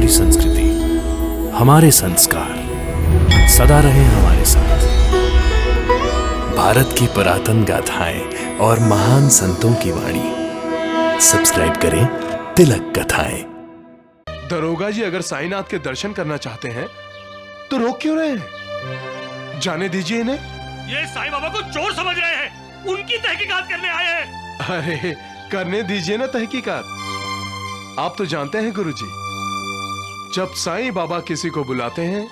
हमारी संस्कृति, हमारे संस्कार सदा रहे हमारे साथ। भारत की पुरातन गाथाएं और महान संतों की वाणी। सब्सक्राइब करें तिलक कथाएं। दरोगा जी अगर साईनाथ के दर्शन करना चाहते हैं तो रोक क्यों रहे हैं? जाने दीजिए इन्हें। ये साईं बाबा को चोर समझ रहे हैं, उनकी तहकीकात करने आए हैं। अरे करने दीजिए ना तहकीकात। आप तो जानते हैं गुरुजी, जब साईं बाबा किसी को बुलाते हैं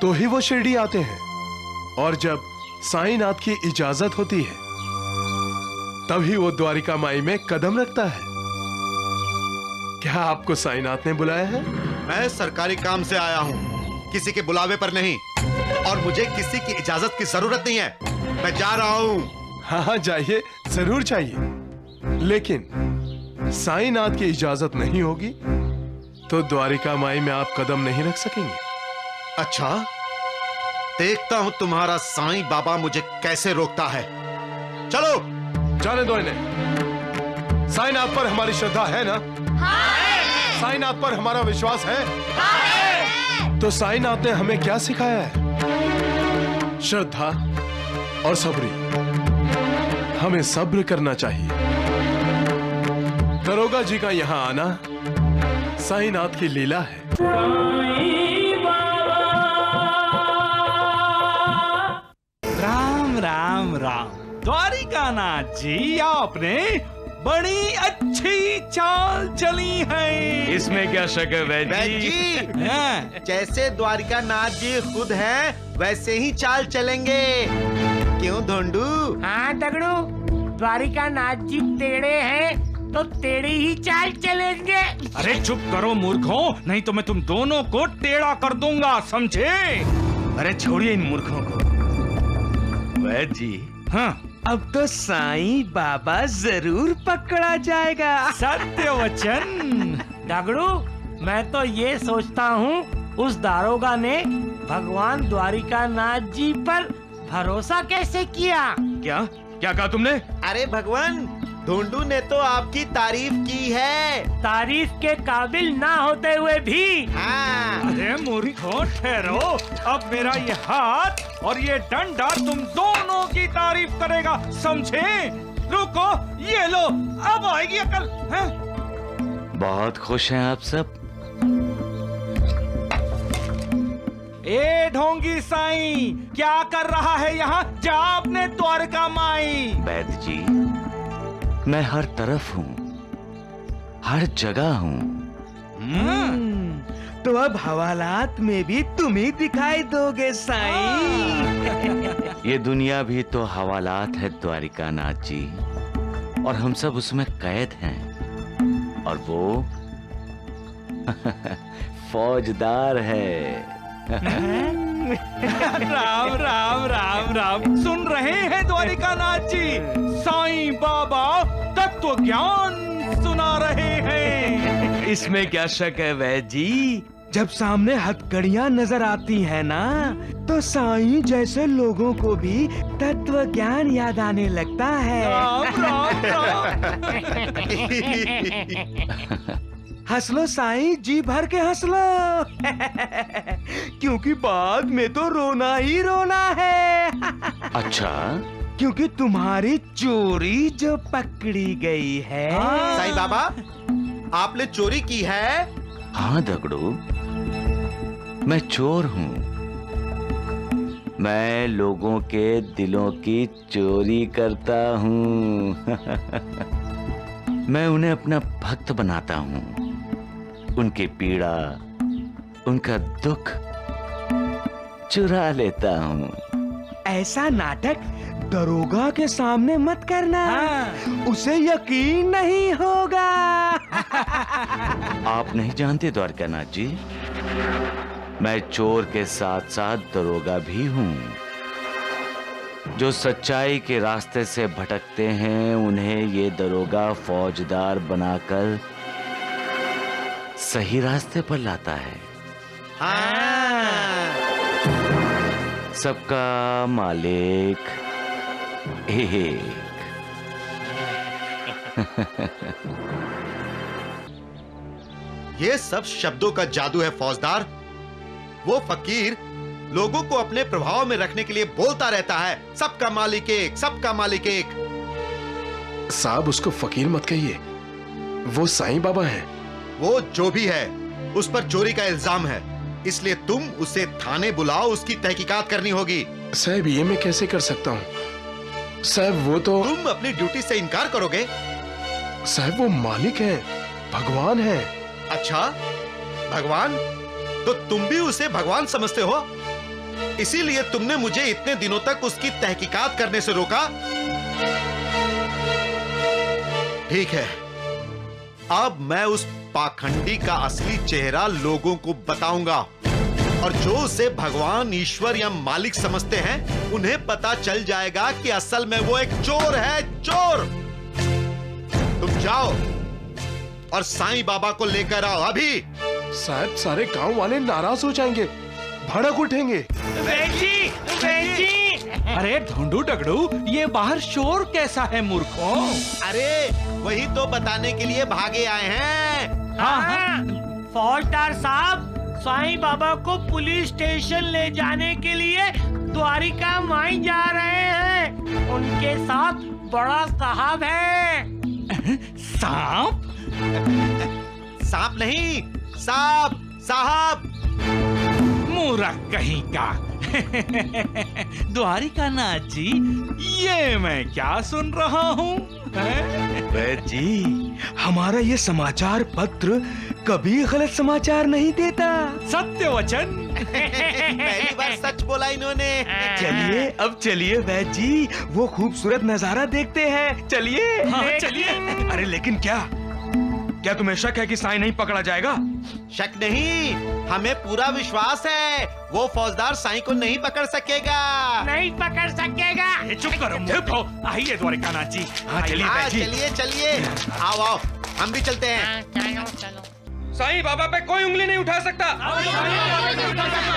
तो ही वो शिरडी आते हैं, और जब साईनाथ की इजाजत होती है तभी वो द्वारिका माई में कदम रखता है। क्या आपको साईनाथ ने बुलाया है? मैं सरकारी काम से आया हूँ, किसी के बुलावे पर नहीं, और मुझे किसी की इजाजत की जरूरत नहीं है। मैं जा रहा हूँ। हाँ जाइए, जरूर चाहिए, लेकिन साईनाथ की इजाजत नहीं होगी तो द्वारिका माई में आप कदम नहीं रख सकेंगे। अच्छा, देखता हूँ तुम्हारा साईं बाबा मुझे कैसे रोकता है। चलो जाने दो इन्हें। साईनाथ पर हमारी श्रद्धा है ना? हाँ। साईनाथ पर हमारा विश्वास है? हाँ। तो साईनाथ ने हमें क्या सिखाया है? श्रद्धा और सब्री। हमें सब्र करना चाहिए। दरोगा जी का यहाँ आना साईनाथ की लीला है। राम राम राम। द्वारिकानाथ जी, आपने बड़ी अच्छी चाल चली है। इसमें क्या शक है वैद्य वैद्य जी? जी, हैं? जैसे द्वारिका नाथ जी खुद हैं वैसे ही चाल चलेंगे। क्यों धोंडू? हाँ दगड़ू, द्वारिका नाथ जी टेढ़े हैं तो टेढ़ी ही चाल चलेंगे। अरे चुप करो मूर्खों, नहीं तो मैं तुम दोनों को टेढ़ा कर दूंगा, समझे? अरे छोड़िए इन मूर्खों को। वैद्य जी, हाँ, अब तो साईं बाबा जरूर पकड़ा जाएगा। सत्य वचन। दगड़ू, मैं तो ये सोचता हूँ उस दारोगा ने भगवान द्वारिका नाथ जी पर भरोसा कैसे किया? क्या क्या कहा तुमने? अरे भगवान, धोंडू ने तो आपकी तारीफ की है। तारीफ के काबिल ना होते हुए भी। हाँ। अरे मूर्खों, ठहरो। अब मेरा ये हाथ और ये डंडा तुम दोनों की तारीफ करेगा, समझे? रुको, ये लो, अब आएगी अकल। हैं? बहुत खुश हैं आप सब। ए ढोंगी साईं, क्या कर रहा है यहाँ? जा अपने द्वारका माई। वैद्य जी, मैं हर तरफ हूँ, हर जगह हूँ। तो अब हवालात में भी तुम ही दिखाई दोगे साईं। ये दुनिया भी तो हवालात है द्वारिकानाथ जी, और हम सब उसमें कैद हैं, और वो फौजदार है। राम राम राम राम। सुन रहे हैं द्वारिकानाथ जी, साईं बाबा तत्व ज्ञान सुना रहे हैं। इसमें क्या शक है वैद्य जी? जब सामने हथकड़ियां नजर आती है ना, तो साईं जैसे लोगों को भी तत्व ज्ञान याद आने लगता है। राम राम राम। हंस लो साईं, जी भर के हंस लो। क्योंकि बाद में तो रोना ही रोना है। अच्छा, क्योंकि तुम्हारी चोरी जो पकड़ी गई है। साईं बाबा, आपने चोरी की है? हाँ दगड़ू, मैं चोर हूँ। मैं लोगों के दिलों की चोरी करता हूँ। मैं उन्हें अपना भक्त बनाता हूँ, उनकी पीड़ा, उनका दुख चुरा लेता हूँ। ऐसा नाटक दरोगा के सामने मत करना। हाँ। उसे यकीन नहीं होगा। आप नहीं जानते द्वारकानाथ जी, मैं चोर के साथ साथ दरोगा भी हूँ। जो सच्चाई के रास्ते से भटकते हैं उन्हें ये दरोगा फौजदार बनाकर सही रास्ते पर लाता है। हाँ। सबका मालिक एक। ये सब शब्दों का जादू है फौजदार। वो फकीर लोगों को अपने प्रभाव में रखने के लिए बोलता रहता है, सबका मालिक एक, सबका मालिक एक। साहब उसको फकीर मत कहिए, वो साईं बाबा हैं। वो जो भी है, उस पर चोरी का इल्जाम है, इसलिए तुम उसे थाने बुलाओ, उसकी तहकीकात करनी होगी। साहब ये मैं कैसे कर सकता हूँ साहब, वो तो तुम अपनी ड्यूटी से इनकार करोगे? साहब वो मालिक हैं, भगवान हैं। अच्छा, भगवान? तो तुम भी उसे भगवान समझते हो? इसीलिए तुमने मुझे इतने दिनों तक उसकी तहकीकात करने से रोका? ठीक है, अब मैं उस पाखंडी का असली चेहरा लोगों को बताऊंगा, और जो उसे भगवान, ईश्वर या मालिक समझते हैं, उन्हें पता चल जाएगा कि असल में वो एक चोर है, चोर। तुम जाओ और साईं बाबा को लेकर आओ अभी। साहब सारे गांव वाले नाराज हो जाएंगे, भड़क उठेंगे। बेजी, बेजी। अरे ढूंढू डगड़ू, ये बाहर शोर कैसा है मूर्खों? अरे वही तो बताने के लिए भागे आए हैं। हाँ, फौजदार साहब, साईं बाबा को पुलिस स्टेशन ले जाने के लिए द्वारिका माई जा रहे हैं। उनके साथ बड़ा साहब है। सांप? सांप नहीं, साहब, साहब। मूर्ख कहीं का। द्वारिका नाथ जी, ये मैं क्या सुन रहा हूँ? वैद जी, हमारा ये समाचार पत्र कभी गलत समाचार नहीं देता। सत्य वचन। पहली बार सच बोला इन्होंने। चलिए अब चलिए वैद जी, वो खूबसूरत नजारा देखते हैं। चलिए। हाँ, चलिए। अरे लेकिन क्या तुम्हें शक है कि साईं नहीं पकड़ा जाएगा? शक नहीं, हमें पूरा विश्वास है, वो फौजदार साईं को नहीं पकड़ सकेगा। नहीं पकड़ सकेगा। चुप करो मूर्खों। आइए द्वारिका नाथ जी। हाँ चलिए हाँ, वैद जी। चलिए चलिए, आओ आओ, हम भी चलते हैं। चलो चलो। साईं बाबा पे कोई उंगली नहीं उठा सकता।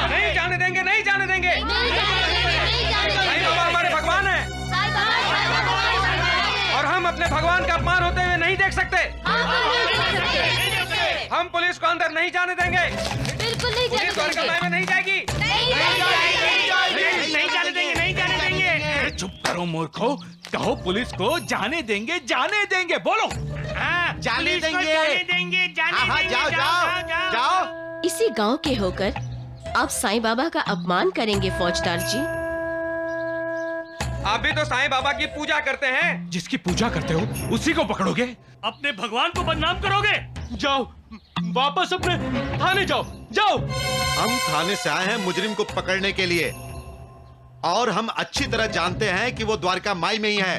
नहीं जाने देंगे, नहीं जाने देंगे। साईं बाबा हमारे भगवान हैं, और हम अपने भगवान का अपमान होते हुए नहीं देख सकते। हम पुलिस को अंदर नहीं जाने देंगे। बिल्कुल नहीं पुलिस द्वारिका माई में नहीं जाएगी। नहीं जाने देंगे, नहीं जाने देंगे। अरे चुप करो मूर्खों। कहो पुलिस को जाने देंगे, जाने देंगे। बोलो। हाँ, जाने पुलिस को देंगे। जाने देंगे, जाने हाँ, हाँ, देंगे। जाओ जाओ जाओ। इसी गांव के होकर आप साईं बाबा का अपमान करेंगे फौजदार जी? आप भी तो साईं बाबा की पूजा करते हैं। जिसकी पूजा करते हो उसी को पकड़ोगे? अपने भगवान को बदनाम करोगे? जाओ वापस अपने थाने जाओ, जाओ। हम थाने से आए हैं मुजरिम को पकड़ने के लिए, और हम अच्छी तरह जानते हैं कि वो द्वारका माई में ही है।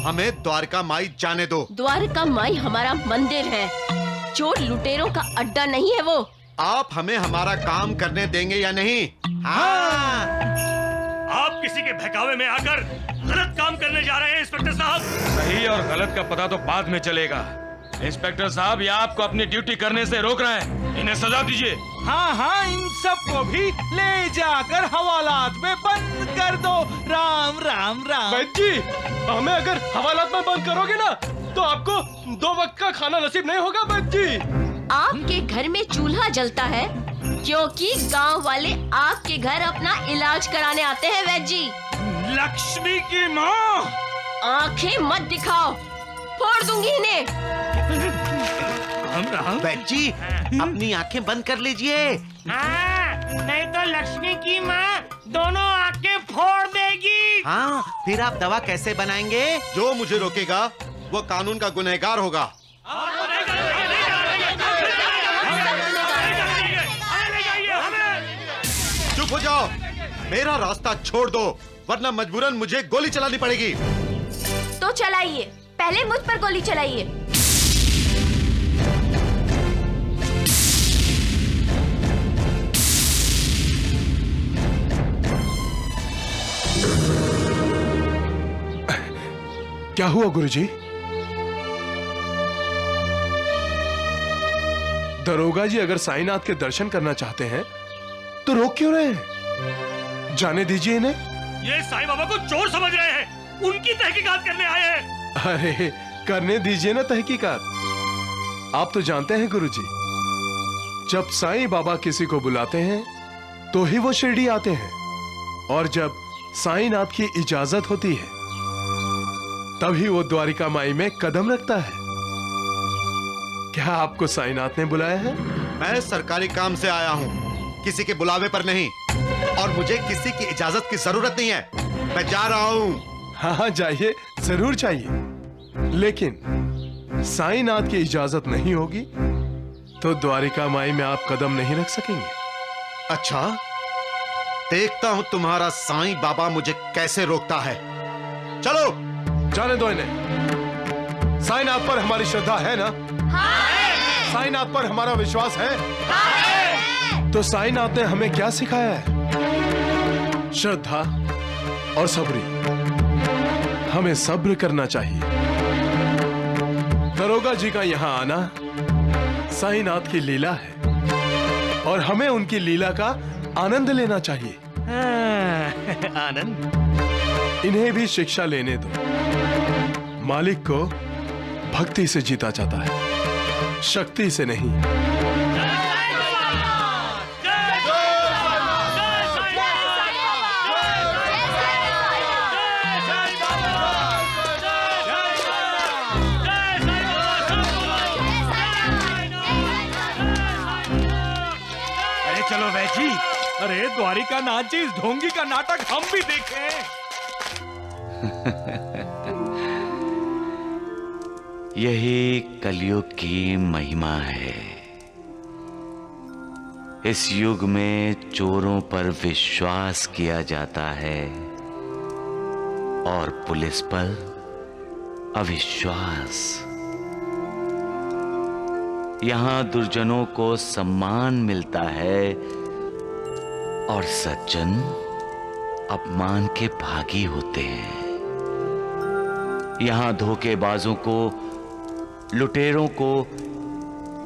हमें द्वारका माई जाने दो। द्वारका माई हमारा मंदिर है, चोर लुटेरों का अड्डा नहीं है वो। आप हमें हमारा काम करने देंगे या नहीं? हाँ। आप किसी के बहकावे में आकर गलत काम करने जा रहे हैं इंस्पेक्टर साहब। सही और गलत का पता तो बाद में चलेगा। इंस्पेक्टर साहब, ये आपको अपनी ड्यूटी करने से रोक रहे हैं, इन्हें सजा दीजिए। हाँ हाँ, इन सबको भी ले जाकर हवालात में बंद कर दो। राम राम राम। वैद जी, हमें अगर हवालात में बंद करोगे ना, तो आपको 2 वक्त का खाना नसीब नहीं होगा वैद जी। आपके घर में चूल्हा जलता है क्योंकि गांव वाले आपके घर अपना इलाज कराने आते हैं वैद जी। लक्ष्मी की माँ, आंखें मत दिखाओ, फोड़ दूंगी इन्हें। राम राम। वैद जी, अपनी आंखें बंद कर लीजिए। हाँ, नहीं तो लक्ष्मी की माँ दोनों आंखें फोड़ देगी। हाँ, फिर आप दवा कैसे बनाएंगे? जो मुझे रोकेगा वो कानून का गुनहगार होगा। चुप हो जाओ, मेरा रास्ता छोड़ दो, वरना मजबूरन मुझे गोली चलानी पड़ेगी। तो चलाइए, पहले मुझ पर गोली चलाइए। क्या हुआ गुरुजी? दरोगा जी अगर साईनाथ के दर्शन करना चाहते हैं तो रोक क्यों रहे हैं? जाने दीजिए इन्हें। ये साईं बाबा को चोर समझ रहे हैं, उनकी तहकीकात करने आए हैं। अरे करने दीजिए ना तहकीकात। आप तो जानते हैं गुरुजी, जब साईं बाबा किसी को बुलाते हैं तो ही वो शिरडी आते हैं, और जब साईं नाथ की इजाजत होती है तभी वो द्वारिका माई में कदम रखता है। क्या आपको साईं नाथ ने बुलाया है? मैं सरकारी काम से आया हूँ, किसी के बुलावे पर नहीं, और मुझे किसी की इजाजत की जरूरत नहीं है। मैं जा रहा हूँ। हाँ जाइए, जरूर चाहिए, लेकिन साईं नाथ की इजाजत नहीं होगी तो द्वारिका माई में आप कदम नहीं रख सकेंगे। अच्छा, देखता हूँ तुम्हारा साईं बाबा मुझे कैसे रोकता है। चलो जाने दो इन्हें। साईं नाथ पर हमारी श्रद्धा है ना? साईं नाथ पर हमारा विश्वास है। तो साईं नाथ ने हमें क्या सिखाया है? श्रद्धा और सब्री। हमें सब्र करना चाहिए। दरोगा जी का यहाँ आना साईं नाथ की लीला है और हमें उनकी लीला का आनंद लेना चाहिए। आनंद? इन्हें भी शिक्षा लेने दो। मालिक को भक्ति से जीता जाता है, शक्ति से नहीं। अरे चलो वैजी, अरे द्वारिका नाथ जी, इस ढोंगी का नाटक हम भी देखें। यही कलयुग की महिमा है। इस युग में चोरों पर विश्वास किया जाता है और पुलिस पर अविश्वास। यहां दुर्जनों को सम्मान मिलता है और सज्जन अपमान के भागी होते हैं। यहां धोखेबाजों को, लुटेरों को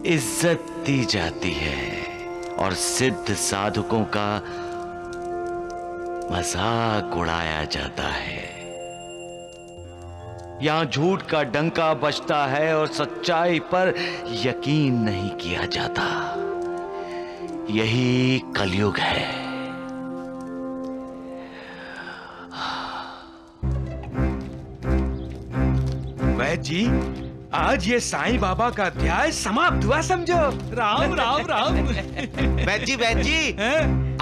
इज्जत दी जाती है और सिद्ध साधकों का मजाक उड़ाया जाता है। यहां झूठ का डंका बजता है और सच्चाई पर यकीन नहीं किया जाता। यही कलयुग है। जी, आज ये साईं बाबा का अध्याय समाप्त हुआ समझो। राम राम राम। बैजी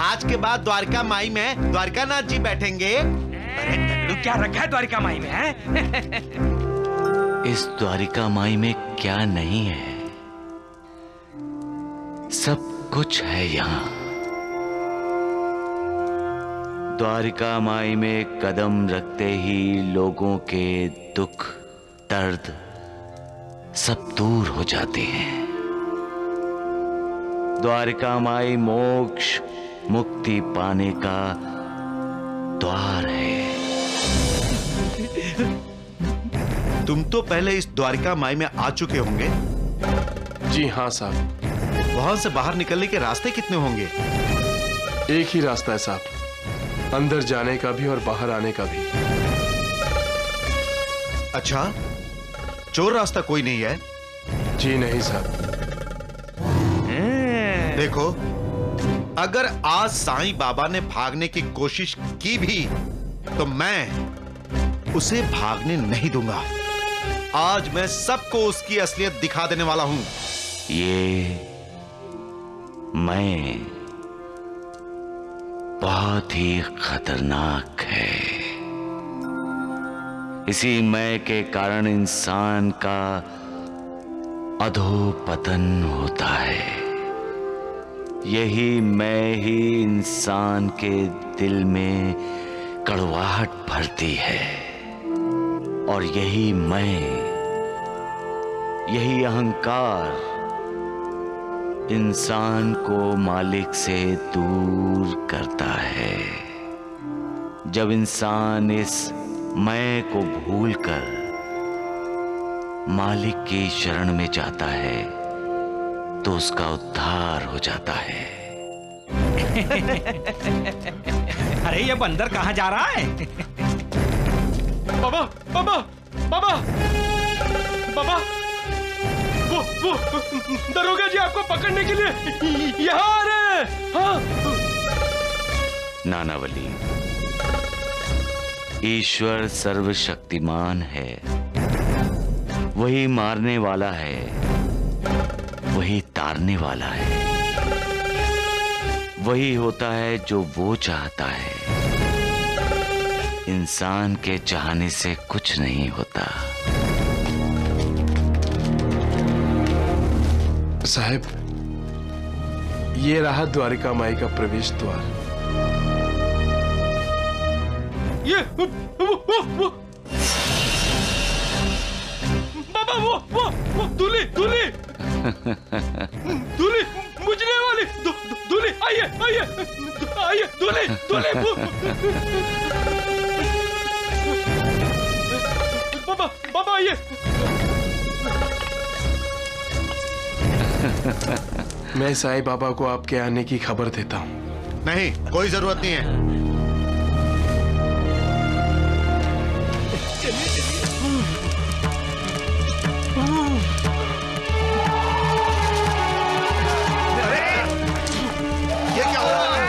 आज के बाद द्वारका माई में द्वारका नाथ जी बैठेंगे। अरे तगड़ू, क्या रखा है द्वारिका माई में है? इस द्वारिका माई में क्या नहीं है? सब कुछ है यहाँ। द्वारिका माई में कदम रखते ही लोगों के दुख, दर्द सब दूर हो जाते हैं। द्वारिका माई मोक्ष, मुक्ति पाने का द्वार है। तुम तो पहले इस द्वारिका माई में आ चुके होंगे। जी हाँ साहब। वहां से बाहर निकलने के रास्ते कितने होंगे? एक ही रास्ता है साहब, अंदर जाने का भी और बाहर आने का भी। अच्छा, चोर रास्ता कोई नहीं है? जी नहीं साहब। देखो, अगर आज साईं बाबा ने भागने की कोशिश की भी तो मैं उसे भागने नहीं दूंगा। आज मैं सबको उसकी असलियत दिखा देने वाला हूं। ये मैं बहुत ही खतरनाक है। इसी मैं के कारण इंसान का अधोपतन होता है। यही मैं ही इंसान के दिल में कड़वाहट भरती है और यही मैं, यही अहंकार इंसान को मालिक से दूर करता है। जब इंसान इस मैं को भूलकर मालिक की शरण में जाता है तो उसका उद्धार हो जाता है। अरे ये बंदर कहाँ जा रहा है? बाबा बाबा बाबा बाबा, वो वो दरोगा जी आपको पकड़ने के लिए यहाँ आ रहे हैं। हाँ। नानावली, ईश्वर सर्वशक्तिमान है, वही मारने वाला है, वही तारने वाला है, वही होता है जो वो चाहता है। इंसान के चाहने से कुछ नहीं होता। साहब, ये रहा द्वारिका माई का प्रवेश द्वार। ये वो बाबा, वो दूल्हे दूल्हे दूल्हे मुझने वाली दूल्हे, आइए आइए आइए, दूल्हे दूल्हे बाबा बाबा आइए। मैं साईं बाबा को आपके आने की खबर देता हूँ। नहीं, कोई जरूरत नहीं है। ये क्या हो रहा है?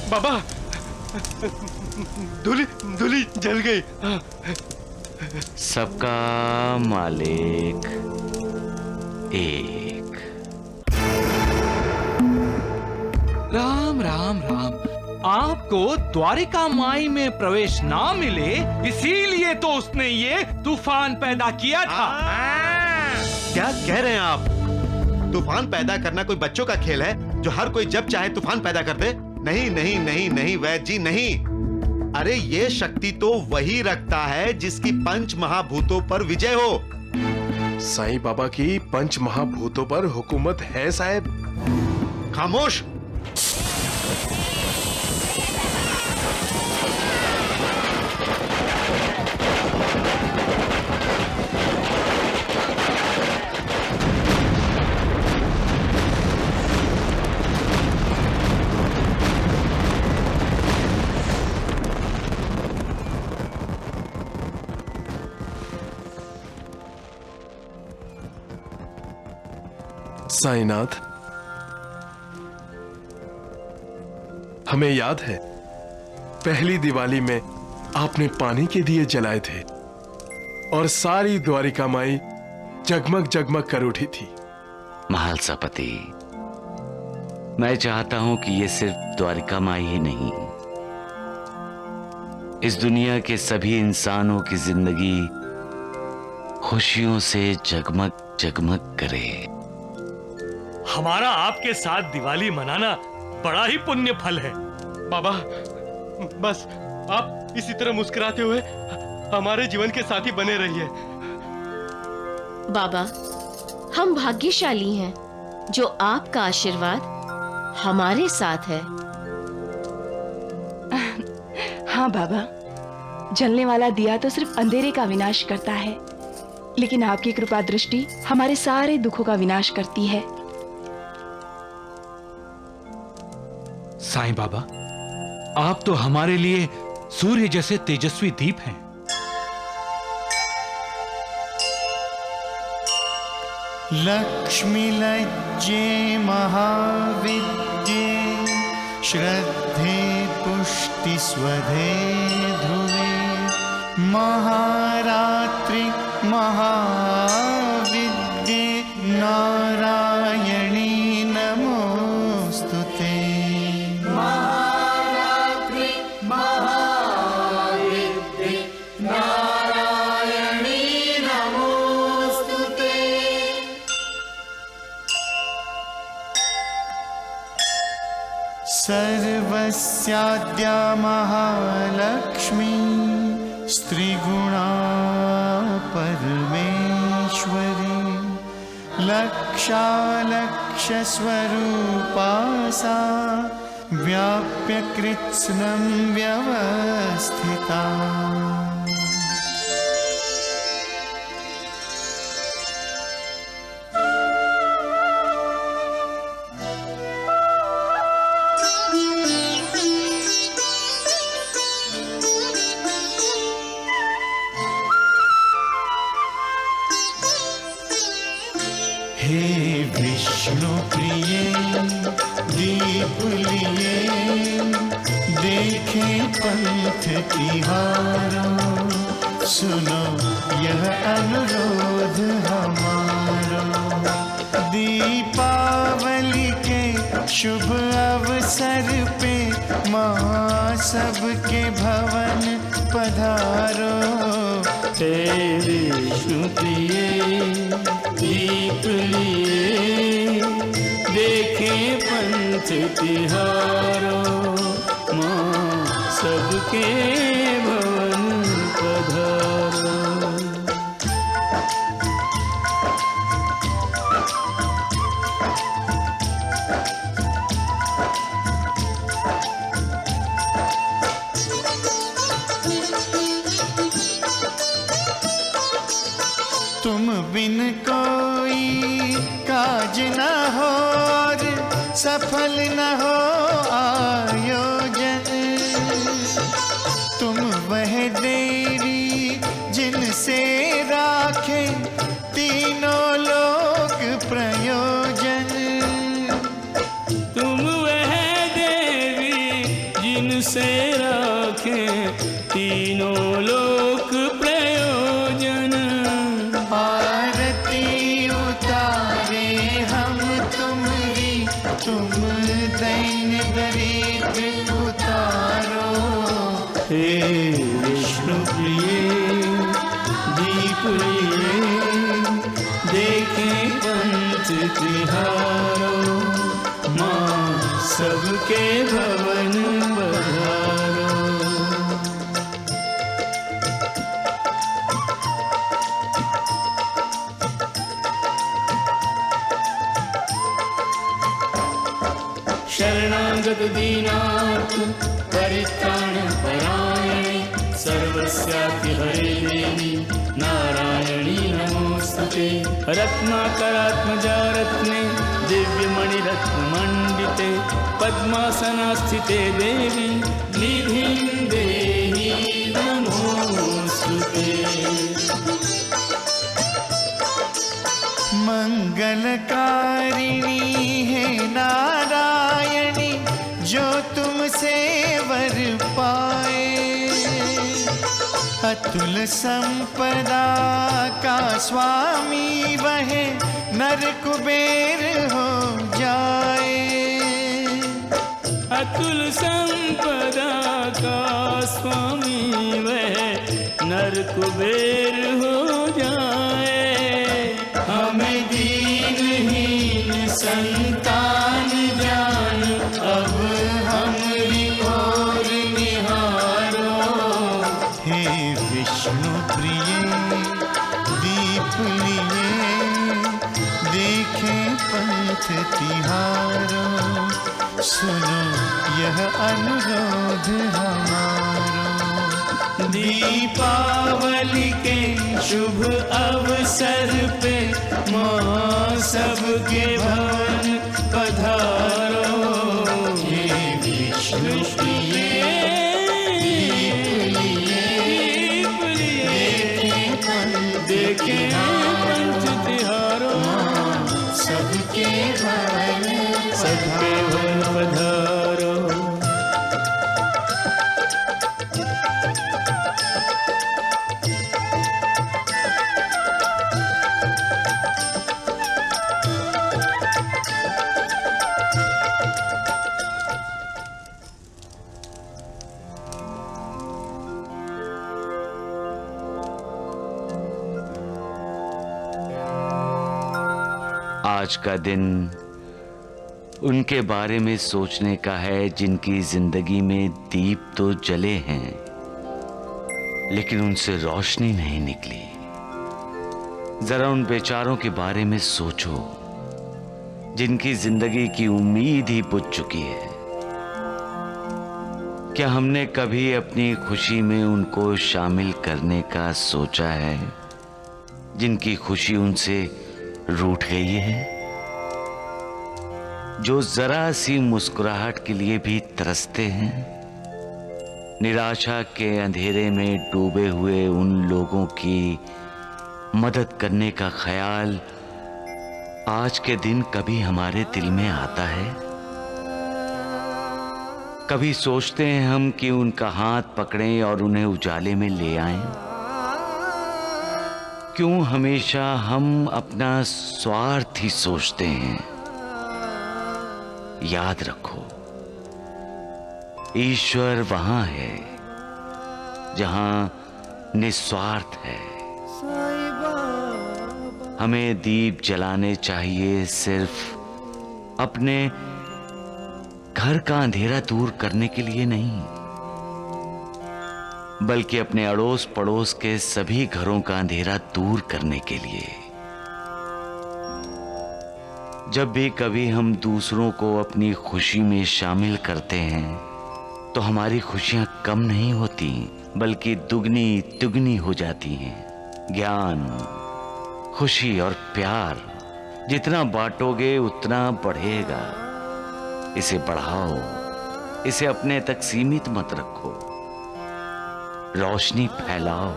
बाबा, दूल्हे दूल्हे जल गई। सबका मालिक एक। राम राम राम। आपको द्वारिका माई में प्रवेश ना मिले, इसीलिए तो उसने ये तूफान पैदा किया था। क्या कह रहे हैं आप? तूफान पैदा करना कोई बच्चों का खेल है जो हर कोई जब चाहे तूफान पैदा कर दे? नहीं नहीं नहीं नहीं वैद्य जी, नहीं। अरे ये शक्ति तो वही रखता है जिसकी पंच महाभूतों पर विजय हो। साईं बाबा की पंच महाभूतों पर हुकूमत है साहब। खामोश। साईनाथ, हमें याद है पहली दिवाली में आपने पानी के दिए जलाए थे और सारी द्वारिका माई जगमग जगमग कर उठी थी। महालसापति, मैं चाहता हूं कि ये सिर्फ द्वारिका माई ही नहीं, इस दुनिया के सभी इंसानों की जिंदगी खुशियों से जगमग जगमग करे। हमारा आपके साथ दिवाली मनाना बड़ा ही पुण्य फल है। बाबा, बस आप इसी तरह मुस्कुराते हुए हमारे जीवन के साथी बने रहिए। बाबा, हम भाग्यशाली हैं जो आपका आशीर्वाद हमारे साथ है। हाँ बाबा, जलने वाला दिया तो सिर्फ अंधेरे का विनाश करता है, लेकिन आपकी कृपा दृष्टि हमारे सारे दुखों का विनाश करती है। साईं बाबा, आप तो हमारे लिए सूर्य जैसे तेजस्वी दीप हैं। लक्ष्मी लज्जे महाविद्ये श्रद्धे पुष्टि स्वधे ध्रुवे महारात्रि महाविद्ये नारायणी नमोस्तुते। महारात्रि महाविद्ये नारायणी नमोस्तुते। सर्वस्याद्या महालक्ष्मी स्त्रीगुणा परमेश्वरी लक्षालक्ष्यस्वरूपा सा व्याप्य कृत्स्नं व्यवस्थिता। हे विष्णु प्रिय दीप लिए देखे पंथ तिहारो, सुनो यह अनुरोध हमारो। दीपावली के शुभ अवसर पे माँ सबके भवन पधारो। हे विष्णु प्रिय दीप लिए देखे पंथ तिहारो, माँ सबके भवन पधारो। तुम बिन कोई काज न हो और सफल न हो आयोजन। तुम वह देवी जिनसे राखे तीनों लोक प्रयोजन। तुम वह देवी जिनसे राखे तीनों लोक प्रयोजन। आरती उतारे हम तुम्हारी, तुम दैन दरिद्र उतारो। हे विष्णु प्रिय दीप लिए देखे पंथ तिहारो, माँ सबके भवन पधारो। शरणागत दीनार्थ परित्राण परायणे, सर्वस्यापि हरे देवी नारायणी नमोस्तुते। रत्नाकरात्मजा रत्ने दिव्यमणिरत्नमण्डिते, पद्मासनस्थिते देवी निधिं देहि नमोस्तुते। मंगलकारिणी है नारायणी, जो तुमसे वर पाए। अतुल संपदा का स्वामी वह नर कुबेर हो जाए। अतुल संपदा का स्वामी वह नर कुबेर हो जाए। हमें दीनहीन संतान जान, अब हमरी ओर निहारो। हे विष्णु प्रिय दीप लिए देखे पंथ तिहारो, सुनो यह अनुरोध हमारो। दीपावली के शुभ अवसर पे माँ सबके भवन पधारो। हे विष्णु प्रिय दीप लिए देखे पंच तिहारो, सबके भवन पधारो। आज का दिन उनके बारे में सोचने का है जिनकी जिंदगी में दीप तो जले हैं लेकिन उनसे रोशनी नहीं निकली। जरा उन बेचारों के बारे में सोचो जिनकी जिंदगी की उम्मीद ही बुझ चुकी है। क्या हमने कभी अपनी खुशी में उनको शामिल करने का सोचा है जिनकी खुशी उनसे रूठ गई है, जो जरा सी मुस्कुराहट के लिए भी तरसते हैं? निराशा के अंधेरे में डूबे हुए उन लोगों की मदद करने का ख्याल आज के दिन कभी हमारे दिल में आता है? कभी सोचते हैं हम कि उनका हाथ पकड़ें और उन्हें उजाले में ले आएं? क्यों हमेशा हम अपना स्वार्थ ही सोचते हैं? याद रखो, ईश्वर वहां है जहां निस्वार्थ है। हमें दीप जलाने चाहिए सिर्फ अपने घर का अंधेरा दूर करने के लिए नहीं, बल्कि अपने अड़ोस पड़ोस के सभी घरों का अंधेरा दूर करने के लिए। जब भी कभी हम दूसरों को अपनी खुशी में शामिल करते हैं तो हमारी खुशियां कम नहीं होती, बल्कि दुगनी तिगुनी हो जाती हैं। ज्ञान, खुशी और प्यार जितना बांटोगे उतना बढ़ेगा। इसे बढ़ाओ, इसे अपने तक सीमित मत रखो। रोशनी फैलाओ,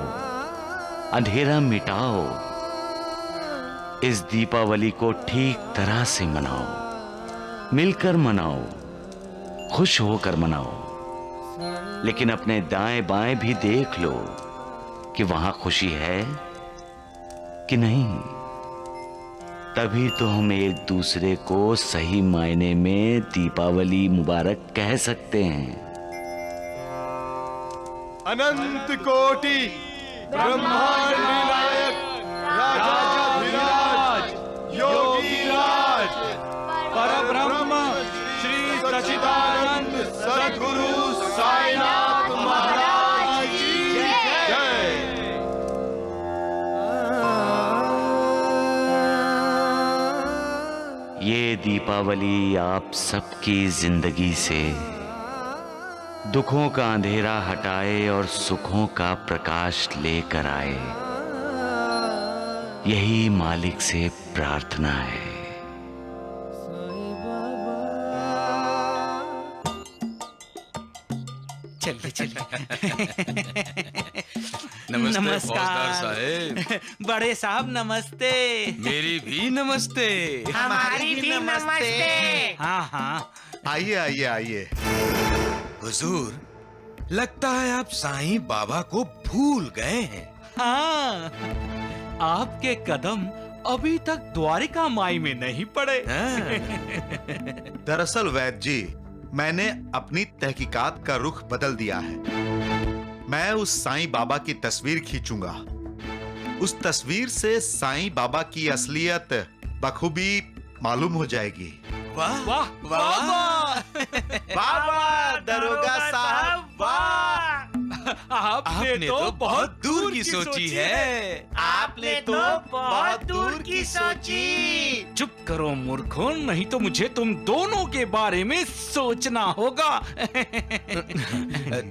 अंधेरा मिटाओ। इस दीपावली को ठीक तरह से मनाओ, मिलकर मनाओ, खुश होकर मनाओ। लेकिन अपने दाएं बाएं भी देख लो कि वहां खुशी है कि नहीं। तभी तो हम एक दूसरे को सही मायने में दीपावली मुबारक कह सकते हैं। अनंत कोटि ब्रह्मांड विनायक राजाधिराज योगीराज परब्रह्म श्री सच्चिदानंद सद्गुरु साईनाथ महाराज की जय। ये दीपावली आप सबकी जिंदगी से दुखों का अंधेरा हटाए और सुखों का प्रकाश लेकर आए, यही मालिक से प्रार्थना है। चलिए चलिए। नमस्ते फौजदार साहब। बड़े साहब नमस्ते। मेरी भी नमस्ते। हमारी भी नमस्ते। हाँ हाँ, आइए आइए आइए। हुजूर, लगता है आप साईं बाबा को भूल गए हैं। हाँ, आपके कदम अभी तक द्वारिका माई में नहीं पड़े। दरअसल वैद्य जी, मैंने अपनी तहकीकात का रुख बदल दिया है। मैं उस साईं बाबा की तस्वीर खींचूंगा। उस तस्वीर से साईं बाबा की असलियत बखूबी मालूम हो जाएगी। वाह वाह वाह वाह, बाबा दरोगा साहब, वाह! आपने तो बहुत दूर की सोची है। आपने तो बहुत दूर की सोची। चुप करो मूर्खों, नहीं तो मुझे तुम दोनों के बारे में सोचना होगा।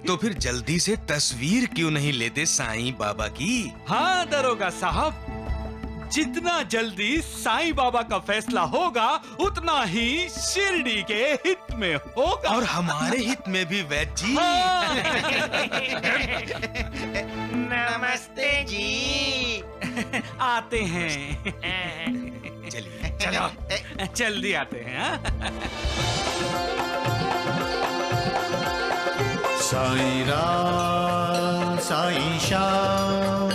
तो फिर जल्दी से तस्वीर क्यों नहीं लेते साईं बाबा की? हाँ दरोगा साहब, जितना जल्दी साईं बाबा का फैसला होगा उतना ही शिरडी के हित में होगा। और हमारे हित में भी वैद्य जी। नमस्ते जी। आते हैं। चलिए चलो जल्दी आते हैं। हाँ? साईं राम साईं श्याम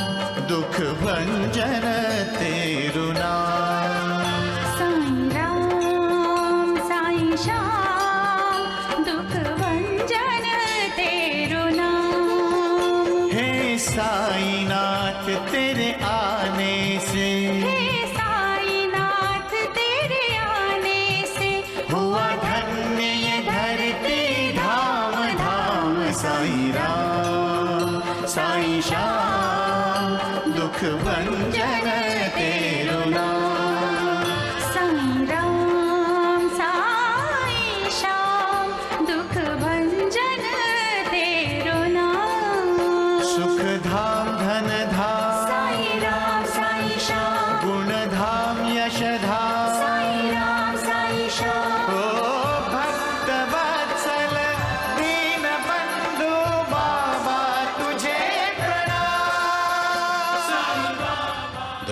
दुख भंजन तेरु नाम। साईं राम साईं श्याम दुख भंजन तेरु नाम। हे साईनाथ तेरे आने से, हे साईनाथ तेरे आने से हुआ धन्य ये धरती धाम धाम। साईं राम साईं श्याम दुख भंजन तेरु नाम। साईं राम साईं श्याम दुख भंजन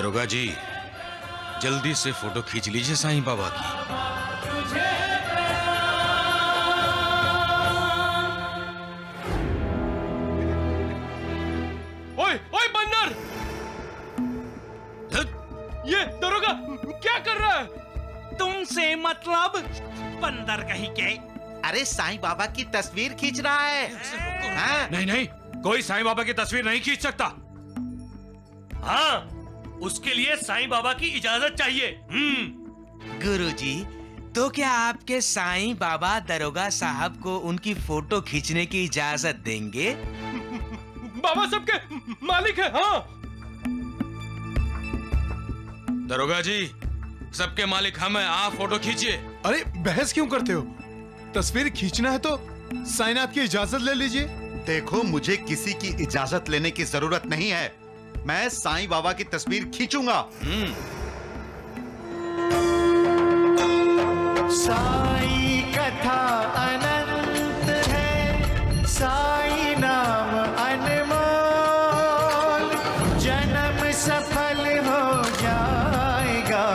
दरोगा जी, जल्दी से फोटो खींच लीजिए साईं बाबा की। ओए ओए बंदर, ये दरोगा क्या कर रहा है? तुमसे मतलब बंदर कहीं के। अरे साईं बाबा की तस्वीर खींच रहा है। हाँ? नहीं नहीं, कोई साईं बाबा की तस्वीर नहीं खींच सकता। हाँ, उसके लिए साईं बाबा की इजाजत चाहिए। गुरुजी, तो क्या आपके साईं बाबा दरोगा साहब को उनकी फोटो खींचने की इजाजत देंगे? बाबा सबके मालिक है। हाँ दरोगा जी, सबके मालिक हम हैं, आप फोटो खींचिए। अरे बहस क्यों करते हो? तस्वीर खींचना है तो साईनाथ की इजाजत ले लीजिए। देखो, मुझे किसी की इजाजत लेने की जरूरत नहीं है। मैं साईं बाबा की तस्वीर खींचूंगा। साई कथा अनंत है, साई नाम अनमोल, जन्म सफल हो जाएगा,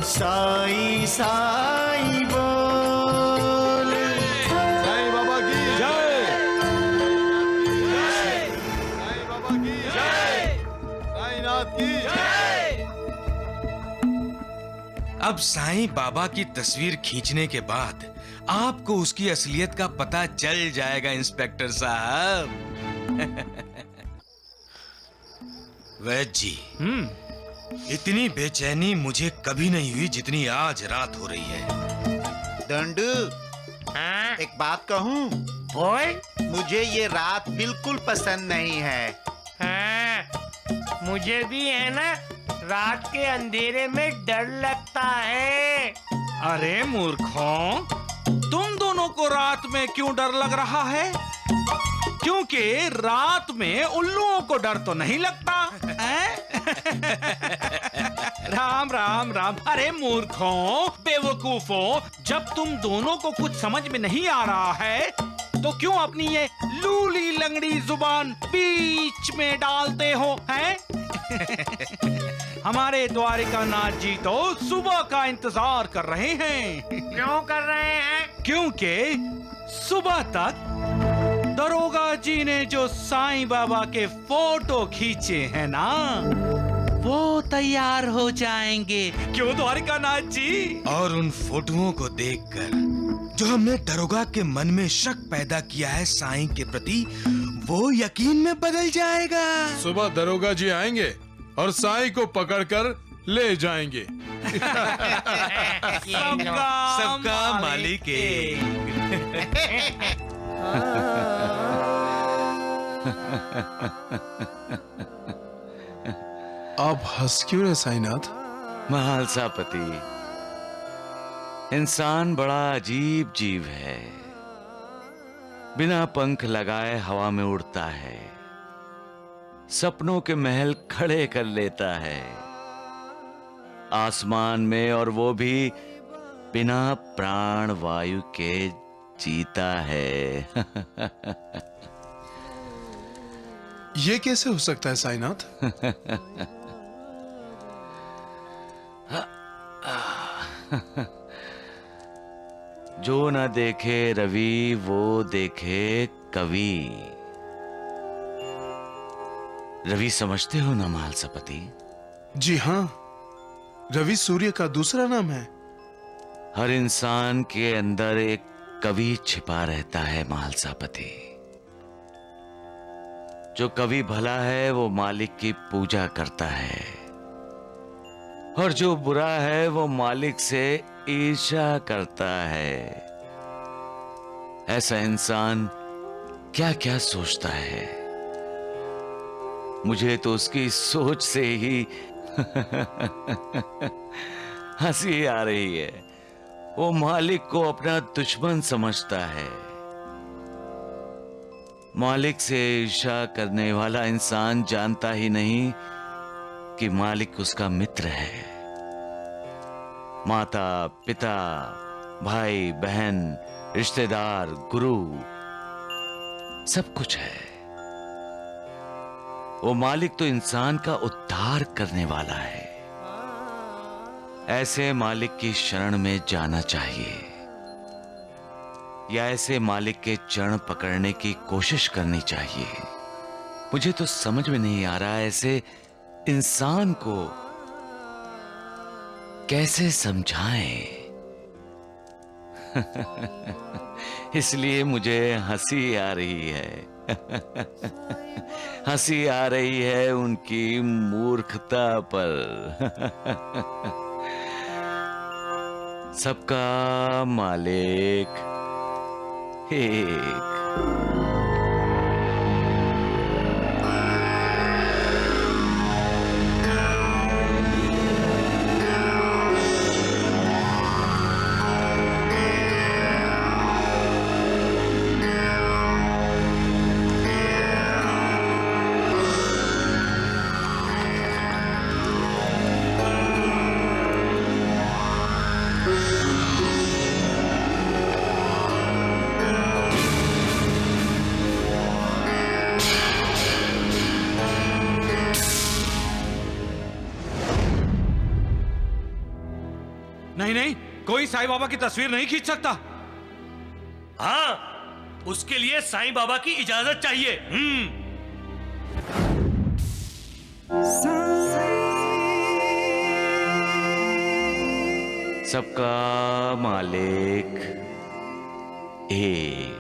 साई साई बोल। साईं बाबा की जय। साईं बाबा की जय। साईनाथ की जय। अब साईं बाबा की तस्वीर खींचने के बाद आपको उसकी असलियत का पता चल जाएगा इंस्पेक्टर साहब। वैद्य जी, इतनी बेचैनी मुझे कभी नहीं हुई जितनी आज रात हो रही है। दंडू, एक बात कहूं? बोल। मुझे ये रात बिल्कुल पसंद नहीं है। हाँ, मुझे भी है ना, रात के अंधेरे में डर लगता है। अरे मूर्खों, तुम दोनों को रात में क्यों डर लग रहा है? क्योंकि रात में उल्लुओं को डर तो नहीं लगता है? राम राम राम। अरे मूर्खों, बेवकूफों, जब तुम दोनों को कुछ समझ में नहीं आ रहा है तो क्यों अपनी ये लूली लंगड़ी जुबान बीच में डालते हो, हैं? हमारे द्वारिकानाथ जी तो सुबह का इंतजार कर रहे हैं। क्यों कर रहे हैं? क्योंकि सुबह तक दरोगा जी ने जो साईं बाबा के फोटो खींचे हैं ना, वो तैयार हो जाएंगे। क्यों द्वारिकानाथ जी? और उन फोटोओं को देखकर जो हमने दरोगा के मन में शक पैदा किया है साईं के प्रति, वो यकीन में बदल जाएगा। सुबह दरोगा जी आएंगे और साईं को पकड़कर ले जाएंगे। सबका मालिक एक। आप हंस क्यों रहे साईनाथ? महालसापति, इंसान बड़ा अजीब जीव है। बिना पंख लगाए हवा में उड़ता है, सपनों के महल खड़े कर लेता है आसमान में, और वो भी बिना प्राण वायु के जीता है। ये कैसे हो सकता है साईनाथ? जो न देखे रवि वो देखे कवि। रवि समझते हो ना महालसापति? जी हाँ, रवि सूर्य का दूसरा नाम है। हर इंसान के अंदर एक कवि छिपा रहता है महालसापति। जो कवि भला है वो मालिक की पूजा करता है, और जो बुरा है वो मालिक से ईर्ष्या करता है। ऐसा इंसान क्या क्या सोचता है, मुझे तो उसकी सोच से ही हंसी आ रही है। वो मालिक को अपना दुश्मन समझता है। मालिक से ईर्ष्या करने वाला इंसान जानता ही नहीं कि मालिक उसका मित्र है। माता, पिता, भाई, बहन, रिश्तेदार, गुरु, सब कुछ है। वो मालिक तो इंसान का उद्धार करने वाला है। ऐसे मालिक की शरण में जाना चाहिए या ऐसे मालिक के चरण पकड़ने की कोशिश करनी चाहिए। मुझे तो समझ में नहीं आ रहा ऐसे इंसान को कैसे समझाएं। इसलिए मुझे हंसी आ रही है। हंसी आ रही है उनकी मूर्खता पर। सबका मालिक एक। नहीं नहीं, कोई साईं बाबा की तस्वीर नहीं खींच सकता। हाँ, उसके लिए साईं बाबा की इजाजत चाहिए। सबका मालिक एक।